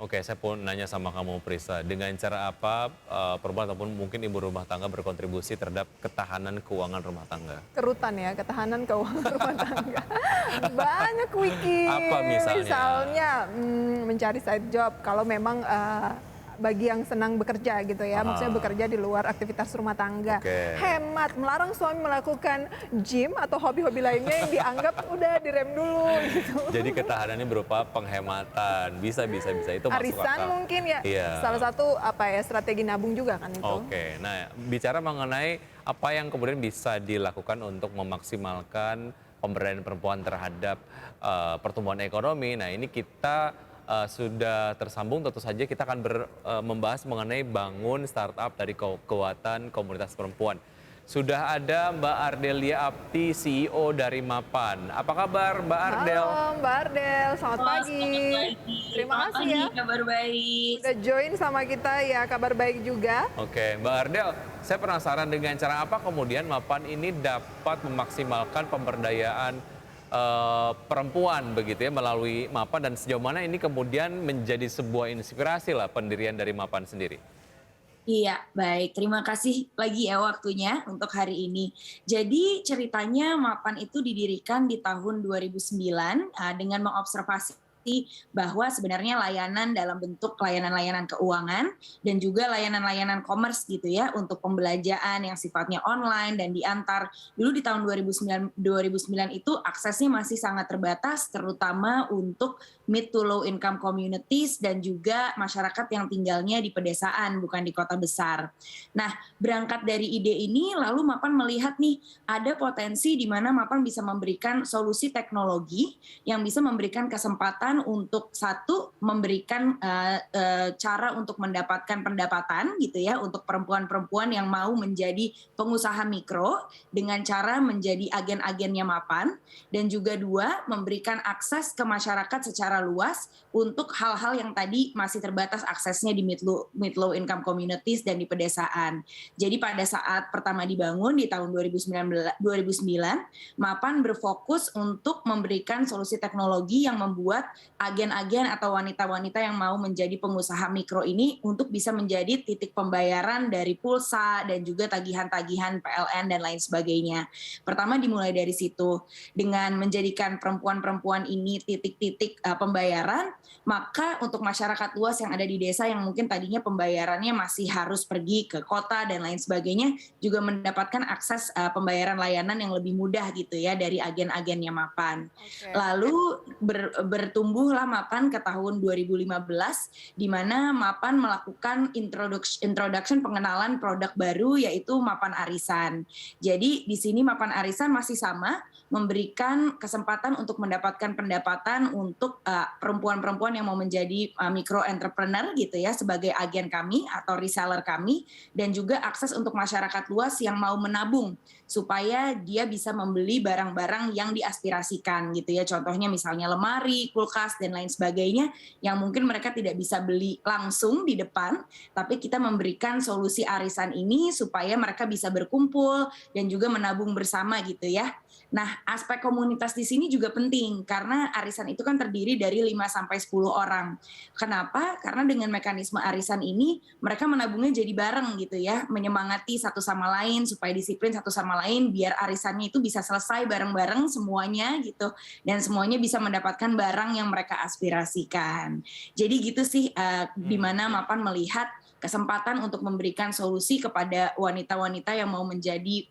Oke, saya pun nanya sama kamu Prisa, dengan cara apa perempuan ataupun mungkin ibu rumah tangga berkontribusi terhadap ketahanan keuangan rumah tangga? Kerutan ya, ketahanan keuangan rumah tangga. Banyak Wiki, Apa misalnya? misalnya mencari side job kalau memang bagi yang senang bekerja gitu ya, maksudnya Aha, bekerja di luar aktivitas rumah tangga. oke. Hemat, melarang suami melakukan gym atau hobi-hobi lainnya yang dianggap udah direm dulu gitu. Jadi ketahanannya berupa penghematan, bisa itu masuk Arisan akal. mungkin ya, Iya. salah satu apa ya, strategi nabung juga kan itu. Oke, nah bicara mengenai apa yang kemudian bisa dilakukan untuk memaksimalkan pemberdayaan perempuan terhadap pertumbuhan ekonomi. Nah ini kita sudah tersambung, tentu saja kita akan membahas mengenai bangun startup dari kekuatan komunitas perempuan. Sudah ada Mbak Ardelia Apti, CEO dari Mapan. Apa kabar Mbak Ardel? Halo Mbak Ardel, selamat Oh, pagi. selamat pagi. Terima Selamat kasih pagi, ya kabar baik. udah join sama kita ya, kabar baik juga. Oke, Mbak Ardel, saya penasaran dengan cara apa kemudian Mapan ini dapat memaksimalkan pemberdayaan perempuan begitu ya melalui Mapan, dan sejauh mana ini kemudian menjadi sebuah inspirasi lah pendirian dari Mapan sendiri. Iya, baik. Terima kasih lagi ya waktunya untuk hari ini. Jadi ceritanya Mapan itu didirikan di tahun 2009 dengan mengobservasi bahwa sebenarnya layanan dalam bentuk layanan-layanan keuangan dan juga layanan-layanan commerce gitu ya untuk pembelanjaan yang sifatnya online dan diantar. Dulu di tahun 2009 itu aksesnya masih sangat terbatas terutama untuk mid to low income communities dan juga masyarakat yang tinggalnya di pedesaan bukan di kota besar. Nah, berangkat dari ide ini lalu Mapan melihat nih ada potensi di mana Mapan bisa memberikan solusi teknologi yang bisa memberikan kesempatan untuk satu memberikan cara untuk mendapatkan pendapatan gitu ya untuk perempuan-perempuan yang mau menjadi pengusaha mikro dengan cara menjadi agen-agennya Mapan, dan juga dua memberikan akses ke masyarakat secara luas untuk hal-hal yang tadi masih terbatas aksesnya di mid low income communities dan di pedesaan. Jadi pada saat pertama dibangun di tahun 2009, Mapan berfokus untuk memberikan solusi teknologi yang membuat agen-agen atau wanita-wanita yang mau menjadi pengusaha mikro ini untuk bisa menjadi titik pembayaran dari pulsa dan juga tagihan-tagihan PLN dan lain sebagainya. Pertama dimulai dari situ, dengan menjadikan perempuan-perempuan ini titik-titik pembayaran, maka untuk masyarakat luas yang ada di desa yang mungkin tadinya pembayarannya masih harus pergi ke kota dan lain sebagainya, juga mendapatkan akses pembayaran layanan yang lebih mudah gitu ya dari agen-agennya Mapan. Oke. Lalu bertumbuhlah Mapan ke tahun 2015 di mana Mapan melakukan introduction pengenalan produk baru yaitu Mapan Arisan. Jadi di sini Mapan Arisan masih sama memberikan kesempatan untuk mendapatkan pendapatan untuk perempuan-perempuan yang mau menjadi micro entrepreneur gitu ya sebagai agen kami atau reseller kami, dan juga akses untuk masyarakat luas yang mau menabung supaya dia bisa membeli barang-barang yang diaspirasikan gitu ya. Contohnya misalnya lemari, kulkas dan lain sebagainya yang mungkin mereka tidak bisa beli langsung di depan, tapi kita memberikan solusi arisan ini supaya mereka bisa berkumpul dan juga menabung bersama gitu ya. Nah, aspek komunitas di sini juga penting karena arisan itu kan terdiri dari 5 sampai 10 orang. Kenapa? Karena dengan mekanisme arisan ini mereka menabungnya jadi bareng gitu ya, menyemangati satu sama lain supaya disiplin satu sama lain biar arisannya itu bisa selesai bareng-bareng semuanya gitu dan semuanya bisa mendapatkan barang yang mereka aspirasikan. Jadi gitu sih di mana Mapan melihat kesempatan untuk memberikan solusi kepada wanita-wanita yang mau menjadi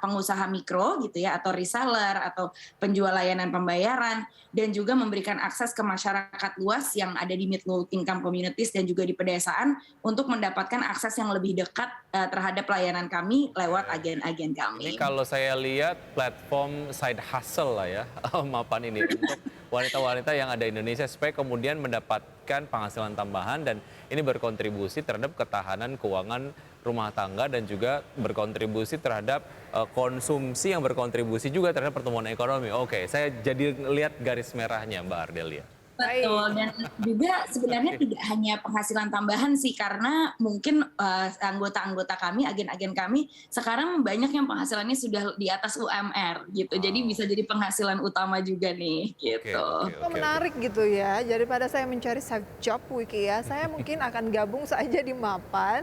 pengusaha mikro gitu ya atau reseller atau penjual layanan pembayaran, dan juga memberikan akses ke masyarakat luas yang ada di mid low income communities dan juga di pedesaan untuk mendapatkan akses yang lebih dekat terhadap layanan kami lewat agen-agen Ini kami. kalau saya lihat platform side hustle lah ya, Mapan ini untuk wanita-wanita yang ada di Indonesia supaya kemudian mendapatkan penghasilan tambahan dan ini berkontribusi terhadap ketahanan keuangan rumah tangga dan juga berkontribusi terhadap konsumsi yang berkontribusi juga terhadap pertumbuhan ekonomi. Oke, saya jadi lihat garis merahnya Mbak Ardelia. Betul, Baik. dan juga sebenarnya Oke. tidak hanya penghasilan tambahan sih, karena mungkin anggota-anggota kami, agen-agen kami sekarang banyak yang penghasilannya sudah di atas UMR gitu. Jadi Wow. bisa jadi penghasilan utama juga nih Oke, gitu. oke, Oh, oke, oke. menarik gitu ya. Daripada saya mencari side job Wiki ya, saya mungkin akan gabung saja di Mapan.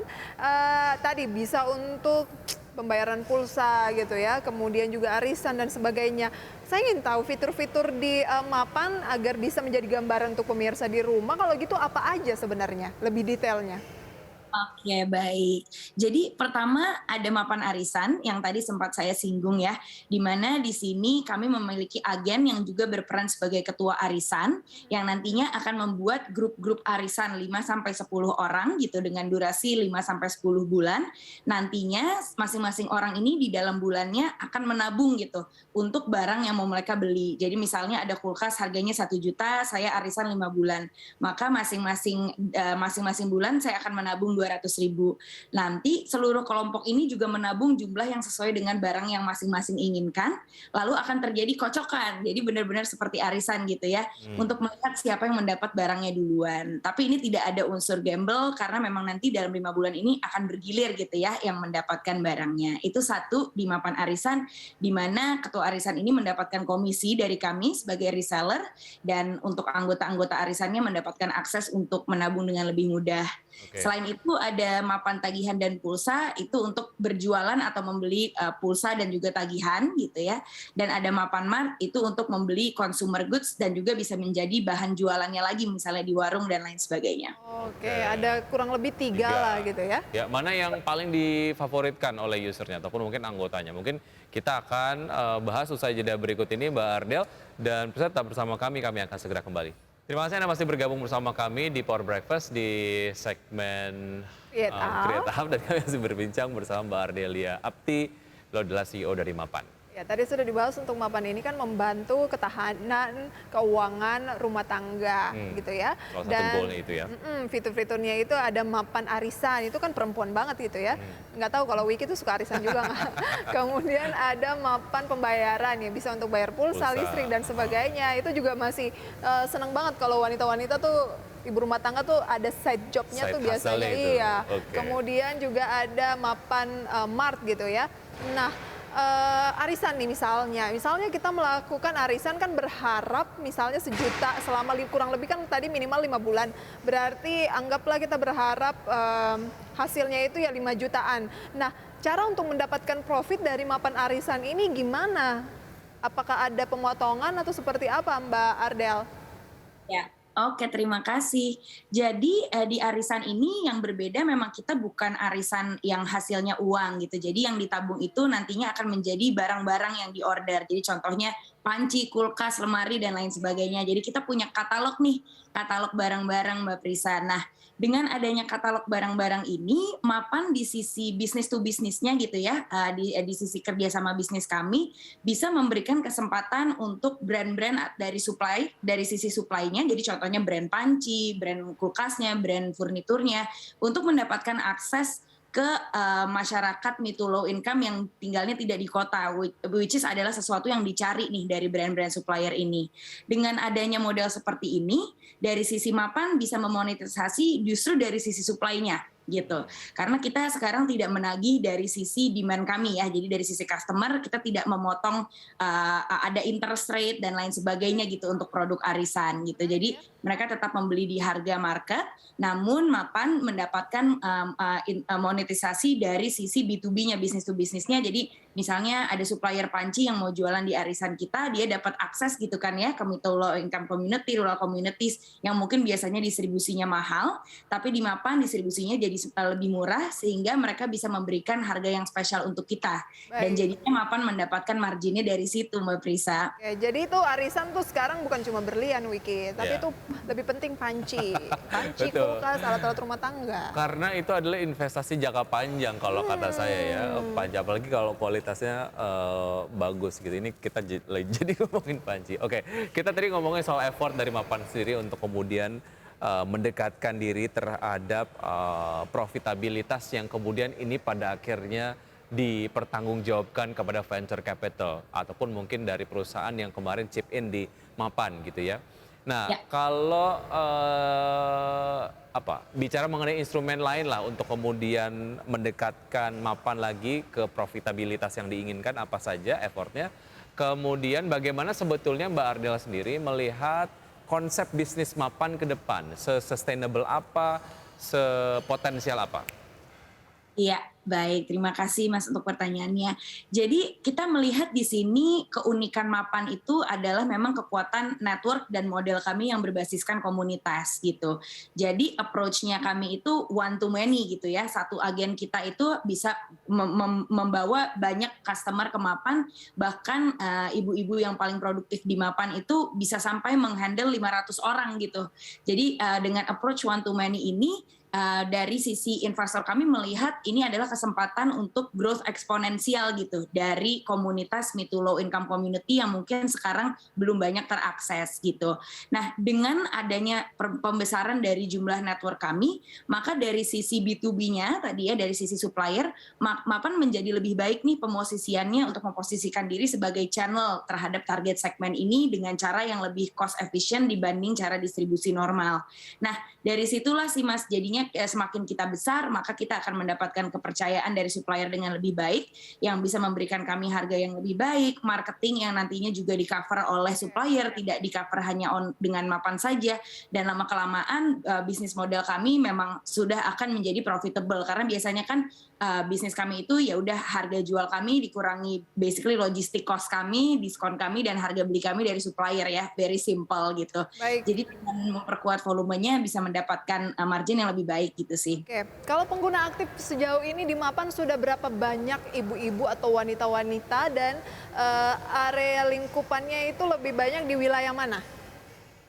Tadi bisa untuk pembayaran pulsa gitu ya, kemudian juga arisan dan sebagainya. Saya ingin tahu fitur-fitur di Mapan agar bisa menjadi gambaran untuk pemirsa di rumah. Kalau gitu apa aja sebenarnya? Lebih detailnya. Oke, baik. Jadi pertama ada mapan arisan yang tadi sempat saya singgung ya, di mana di sini kami memiliki agen yang juga berperan sebagai ketua arisan yang nantinya akan membuat grup-grup arisan 5 sampai 10 orang gitu dengan durasi 5 sampai 10 bulan. Nantinya masing-masing orang ini di dalam bulannya akan menabung gitu untuk barang yang mau mereka beli. Jadi misalnya ada kulkas harganya 1 juta, saya arisan 5 bulan. Maka masing-masing bulan saya akan menabung 200.000. Nanti seluruh kelompok ini juga menabung jumlah yang sesuai dengan barang yang masing-masing inginkan, lalu akan terjadi kocokan. Jadi benar-benar seperti arisan gitu ya, Hmm. untuk melihat siapa yang mendapat barangnya duluan. Tapi ini tidak ada unsur gamble karena memang nanti dalam 5 bulan ini akan bergilir gitu ya yang mendapatkan barangnya. Itu satu di mapan arisan, di mana ketua arisan ini mendapatkan komisi dari kami sebagai reseller, dan untuk anggota-anggota arisannya mendapatkan akses untuk menabung dengan lebih mudah. Oke. Selain itu ada mapan tagihan dan pulsa, itu untuk berjualan atau membeli pulsa dan juga tagihan gitu ya. Dan ada mapan mart, itu untuk membeli consumer goods dan juga bisa menjadi bahan jualannya lagi misalnya di warung dan lain sebagainya. Oke, Oke. ada kurang lebih tiga lah gitu ya. Ya, mana yang paling difavoritkan oleh usernya ataupun mungkin anggotanya? Mungkin kita akan bahas usai jeda berikut ini, Mbak Ardel, dan peserta bersama kami akan segera kembali. Terima kasih Anda masih bergabung bersama kami di Power Breakfast di segmen Create Create Up. Up, dan kami masih berbincang bersama Mbak Ardelia Apti, beliau adalah CEO dari Mapan. Ya, tadi sudah dibahas untuk Mapan ini kan membantu ketahanan keuangan rumah tangga gitu ya. Salah satu goalnya itu ya. Fitur-fiturnya itu ada Mapan arisan, itu kan perempuan banget gitu ya. Nggak tahu kalau Wiki itu suka arisan juga nggak. Kemudian ada Mapan pembayaran ya, bisa untuk bayar pulsa, Pulsa. listrik dan sebagainya. Itu juga masih seneng banget kalau wanita-wanita tuh ibu rumah tangga tuh ada side jobnya Side tuh biasanya hustle-nya itu. iya. Oke. Kemudian juga ada Mapan mart gitu ya. Nah, arisan nih misalnya kita melakukan arisan kan berharap misalnya 1 juta selama kurang lebih kan tadi minimal 5 bulan. Berarti anggaplah kita berharap hasilnya itu ya 5 jutaan. Nah, cara untuk mendapatkan profit dari mapan arisan ini gimana? Apakah ada pemotongan atau seperti apa Mbak Ardel? Ya, oke, terima kasih. Jadi di arisan ini yang berbeda memang kita bukan arisan yang hasilnya uang gitu. Jadi yang ditabung itu nantinya akan menjadi barang-barang yang diorder. Jadi contohnya panci, kulkas, lemari dan lain sebagainya. Jadi kita punya katalog nih, katalog barang-barang Mbak Prisa. Nah, dengan adanya katalog barang-barang ini, Mapan di sisi bisnis to bisnisnya gitu ya, di sisi kerja sama bisnis kami, bisa memberikan kesempatan untuk brand-brand dari sisi supply-nya, jadi contohnya brand panci, brand kulkasnya, brand furniturnya, untuk mendapatkan akses ke masyarakat mid to low income yang tinggalnya tidak di kota, which is adalah sesuatu yang dicari nih dari brand-brand supplier ini. Dengan adanya model seperti ini, dari sisi Mapan bisa memonetisasi justru dari sisi supply-nya gitu. Karena kita sekarang tidak menagih dari sisi demand kami ya, jadi dari sisi customer kita tidak memotong ada interest rate dan lain sebagainya gitu untuk produk arisan gitu. Jadi mereka tetap membeli di harga market, namun Mapan mendapatkan monetisasi dari sisi B2B-nya, business to business-nya. Jadi misalnya ada supplier panci yang mau jualan di arisan kita, dia dapat akses gitu kan ya ke mid to low income community, rural communities yang mungkin biasanya distribusinya mahal, tapi di Mapan distribusinya jadi lebih murah sehingga mereka bisa memberikan harga yang spesial untuk kita. Dan Baik. jadinya Mapan mendapatkan marginnya dari situ Mbak Prisa. Oke, jadi itu arisan tuh sekarang bukan cuma berlian Wiki, tapi Ya. itu lebih penting panci, Betul. kulkas, alat-alat rumah tangga. Karena itu adalah investasi jangka panjang kalau kata saya ya, panjang, apalagi kalau kualitasnya bagus gitu. Ini kita jadi ngomongin panci. Oke, kita tadi ngomongin soal effort dari Mapan sendiri untuk kemudian mendekatkan diri terhadap profitabilitas yang kemudian ini pada akhirnya dipertanggungjawabkan kepada venture capital ataupun mungkin dari perusahaan yang kemarin chip in di Mapan gitu ya. Nah, Ya. kalau bicara mengenai instrumen lain lah untuk kemudian mendekatkan mapan lagi ke profitabilitas yang diinginkan, apa saja effortnya? Kemudian bagaimana sebetulnya Mbak Ardela sendiri melihat konsep bisnis mapan ke depan? Se-sustainable apa, sepotensial apa? Iya, baik. Terima kasih Mas untuk pertanyaannya. Jadi kita melihat di sini keunikan Mapan itu adalah memang kekuatan network dan model kami yang berbasiskan komunitas gitu. Jadi approach-nya kami itu one to many gitu ya. Satu agen kita itu bisa membawa banyak customer ke Mapan, bahkan ibu-ibu yang paling produktif di Mapan itu bisa sampai menghandle 500 orang gitu. Jadi dengan approach one to many ini, dari sisi investor kami melihat ini adalah kesempatan untuk growth eksponensial gitu dari komunitas mid to low income community yang mungkin sekarang belum banyak terakses gitu. Nah, dengan adanya pembesaran dari jumlah network kami, maka dari sisi B2B-nya tadi ya, dari sisi supplier, Mapan menjadi lebih baik nih pemosisiannya untuk memposisikan diri sebagai channel terhadap target segmen ini dengan cara yang lebih cost efficient dibanding cara distribusi normal. Nah, dari situlah sih Mas, jadinya semakin kita besar, maka kita akan mendapatkan kepercayaan dari supplier dengan lebih baik, yang bisa memberikan kami harga yang lebih baik, marketing yang nantinya juga di-cover oleh supplier, tidak di-cover hanya dengan Mapan saja, dan lama-kelamaan bisnis model kami memang sudah akan menjadi profitable, karena biasanya kan bisnis kami itu ya udah harga jual kami dikurangi basically logistik cost kami, diskon kami, dan harga beli kami dari supplier ya, very simple gitu. Baik. Jadi dengan memperkuat volumenya bisa mendapatkan margin yang lebih baik gitu sih. Oke, kalau pengguna aktif sejauh ini di Mapan sudah berapa banyak ibu-ibu atau wanita-wanita dan area lingkupannya itu lebih banyak di wilayah mana?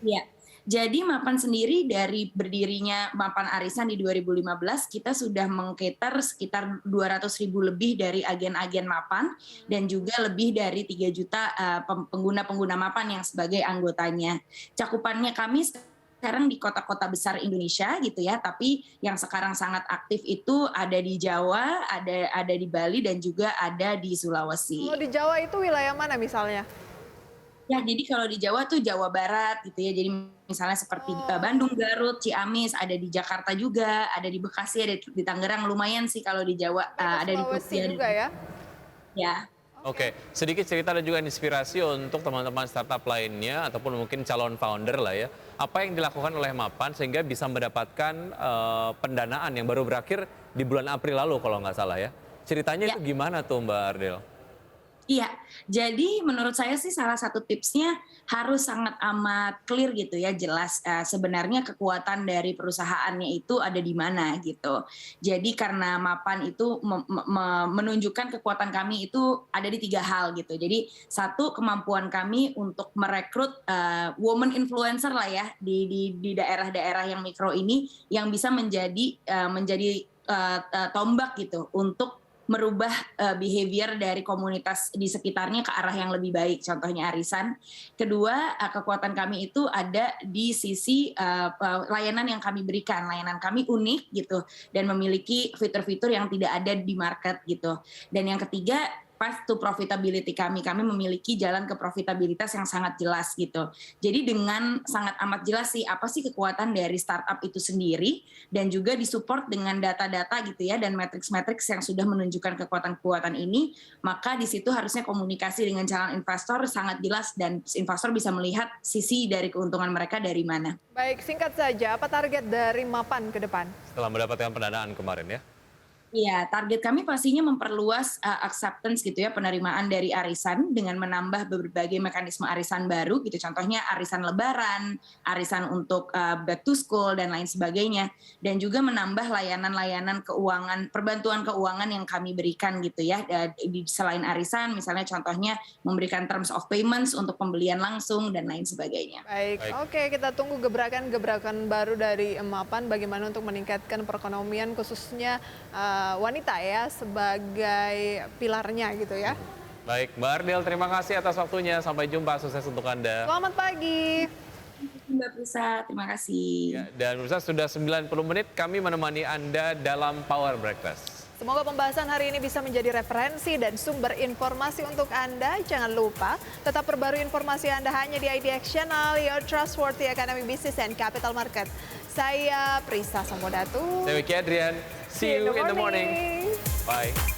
Iya. Jadi Mapan sendiri dari berdirinya Mapan Arisan di 2015, kita sudah meng-cater sekitar 200.000 lebih dari agen-agen Mapan dan juga lebih dari 3 juta pengguna-pengguna Mapan yang sebagai anggotanya. Cakupannya kami sekarang di kota-kota besar Indonesia gitu ya, tapi yang sekarang sangat aktif itu ada di Jawa, ada di Bali, dan juga ada di Sulawesi. Kalau di Jawa itu wilayah mana misalnya? Ya, jadi kalau di Jawa tuh Jawa Barat gitu ya. Jadi misalnya seperti Bandung, Garut, Ciamis, ada di Jakarta juga, ada di Bekasi, ada di Tangerang. Lumayan sih kalau di Jawa, ada di Sulawesi Jogja juga ya? Ya. Oke, sedikit cerita dan juga inspirasi untuk teman-teman startup lainnya ataupun mungkin calon founder lah ya. Apa yang dilakukan oleh Mapan sehingga bisa mendapatkan pendanaan yang baru berakhir di bulan April lalu kalau nggak salah ya. Ceritanya itu gimana tuh Mbak Ardel? Iya, jadi menurut saya sih salah satu tipsnya harus sangat amat clear gitu ya, jelas sebenarnya kekuatan dari perusahaannya itu ada di mana gitu. Jadi karena Mapan itu menunjukkan kekuatan kami itu ada di 3 hal gitu. Jadi satu, kemampuan kami untuk merekrut woman influencer lah ya di daerah-daerah yang mikro ini, yang bisa menjadi tombak gitu untuk merubah behavior dari komunitas di sekitarnya ke arah yang lebih baik, contohnya Arisan. Kedua, kekuatan kami itu ada di sisi layanan yang kami berikan. Layanan kami unik gitu dan memiliki fitur-fitur yang tidak ada di market gitu. Dan yang ketiga, path to profitability kami memiliki jalan ke profitabilitas yang sangat jelas gitu. Jadi dengan sangat amat jelas sih apa sih kekuatan dari startup itu sendiri, dan juga disupport dengan data-data gitu ya, dan matriks-matriks yang sudah menunjukkan kekuatan-kekuatan ini, maka di situ harusnya komunikasi dengan calon investor sangat jelas dan investor bisa melihat sisi dari keuntungan mereka dari mana. Baik, singkat saja, apa target dari Mapan ke depan? Setelah mendapatkan pendanaan kemarin ya. Iya, target kami pastinya memperluas acceptance gitu ya, penerimaan dari arisan dengan menambah berbagai mekanisme arisan baru gitu, contohnya arisan lebaran, arisan untuk back to school dan lain sebagainya, dan juga menambah layanan-layanan keuangan, perbantuan keuangan yang kami berikan gitu ya, selain arisan misalnya contohnya memberikan terms of payments untuk pembelian langsung dan lain sebagainya. Baik. Oke, kita tunggu gebrakan-gebrakan baru dari Mapan bagaimana untuk meningkatkan perekonomian khususnya wanita ya sebagai pilarnya gitu ya. Baik, Mbak Ardel terima kasih atas waktunya. Sampai jumpa, sukses untuk Anda. Selamat pagi. Mbak Prisa, terima kasih. Ya, dan pemirsa sudah 90 menit kami menemani Anda dalam Power Breakfast. Semoga pembahasan hari ini bisa menjadi referensi dan sumber informasi untuk Anda. Jangan lupa tetap perbarui informasi Anda hanya di IDX Channel, your trustworthy Academy Business and Capital Market. Saya Prisa Samodatu. Saya Wiki Adrian. See you in the morning. Bye.